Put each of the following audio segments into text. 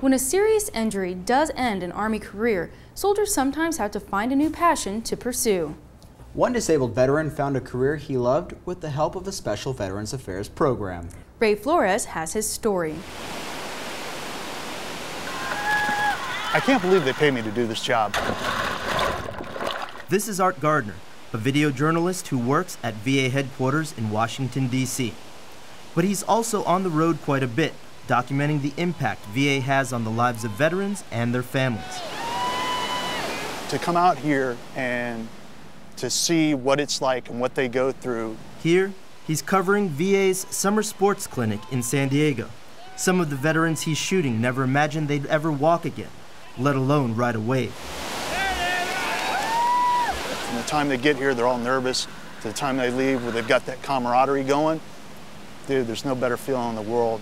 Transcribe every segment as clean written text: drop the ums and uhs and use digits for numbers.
When a serious injury does end an Army career, soldiers sometimes have to find a new passion to pursue. One disabled veteran found a career he loved with the help of a special Veterans Affairs program. Raymond Flores has his story. I can't believe they pay me to do this job. This is Gardiner, a video journalist who works at VA headquarters in Washington, D.C. But he's also on the road quite a bit, documenting the impact VA has on the lives of veterans and their families. To come out here and to see what it's like and what they go through. Here, he's covering VA's summer sports clinic in San Diego. Some of the veterans he's shooting never imagined they'd ever walk again, let alone ride a wave. From the time they get here, they're all nervous. To the time they leave, where they've got that camaraderie going, dude, there's no better feeling in the world.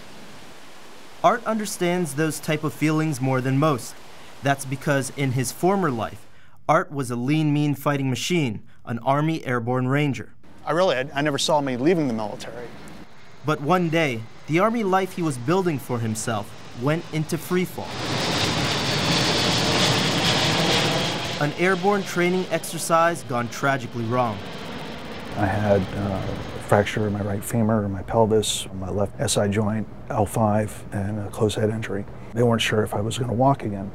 Art understands those type of feelings more than most. That's because in his former life, Art was a lean, mean fighting machine, an Army Airborne Ranger. I never saw me leaving the military. But one day, the Army life he was building for himself went into freefall. An airborne training exercise gone tragically wrong. I had a fracture in my right femur, my pelvis, my left SI joint, L5, and a closed head injury. They weren't sure if I was going to walk again.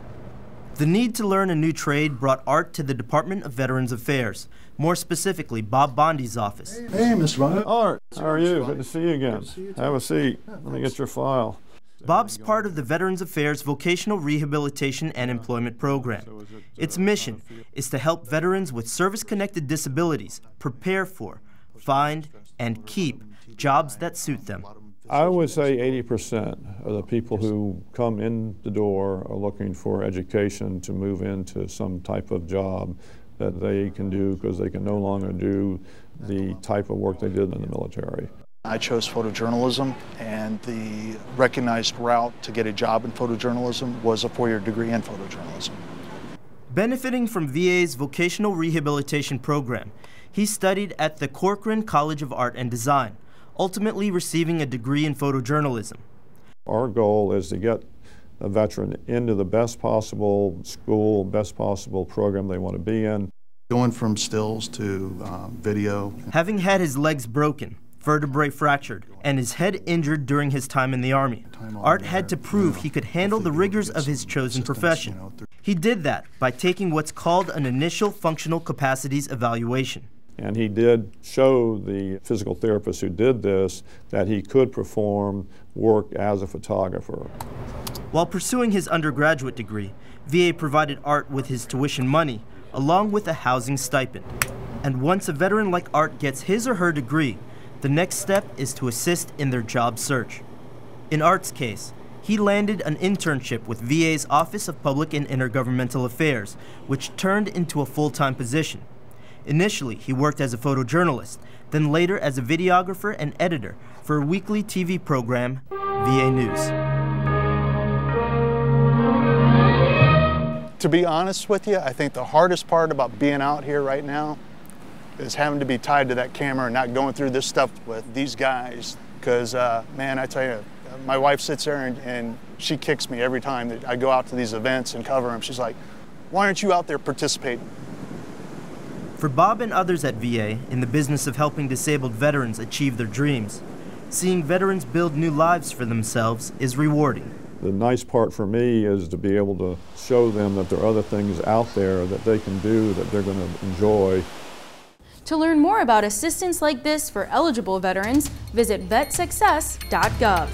The need to learn a new trade brought Art to the Department of Veterans Affairs, more specifically Bob Bondi's office. Hey, Mr. Bondi. Art, how are you? Good to see you again. Have a seat. Let me get your file. Bob's part of the Veterans Affairs Vocational Rehabilitation and Employment Program. Its mission is to help veterans with service-connected disabilities prepare for, find, and keep jobs that suit them. I would say 80% of the people who come in the door are looking for education to move into some type of job that they can do because they can no longer do the type of work they did in the military. I chose photojournalism, and the recognized route to get a job in photojournalism was a 4-year degree in photojournalism. Benefiting from VA's Vocational Rehabilitation Program, he studied at the Corcoran College of Art and Design, ultimately receiving a degree in photojournalism. Our goal is to get a veteran into the best possible school, best possible program they want to be in. Going from stills to video. Having had his legs broken, vertebrae fractured, and his head injured during his time in the Army, Art had to prove he could handle the rigors of his chosen profession. He did that by taking what's called an initial functional capacities evaluation. And he did show the physical therapist who did this that he could perform work as a photographer. While pursuing his undergraduate degree, VA provided Art with his tuition money, along with a housing stipend. And once a veteran like Art gets his or her degree, the next step is to assist in their job search. In Art's case, he landed an internship with VA's Office of Public and Intergovernmental Affairs, which turned into a full-time position. Initially, he worked as a photojournalist, then later as a videographer and editor for a weekly TV program, VA News. To be honest with you, I think the hardest part about being out here right now is having to be tied to that camera and not going through this stuff with these guys. Because, man, I tell you, my wife sits there and she kicks me every time that I go out to these events and cover them. She's like, why aren't you out there participating? For Bob and others at VA in the business of helping disabled veterans achieve their dreams, seeing veterans build new lives for themselves is rewarding. The nice part for me is to be able to show them that there are other things out there that they can do that they're going to enjoy. To learn more about assistance like this for eligible veterans, visit vetsuccess.gov.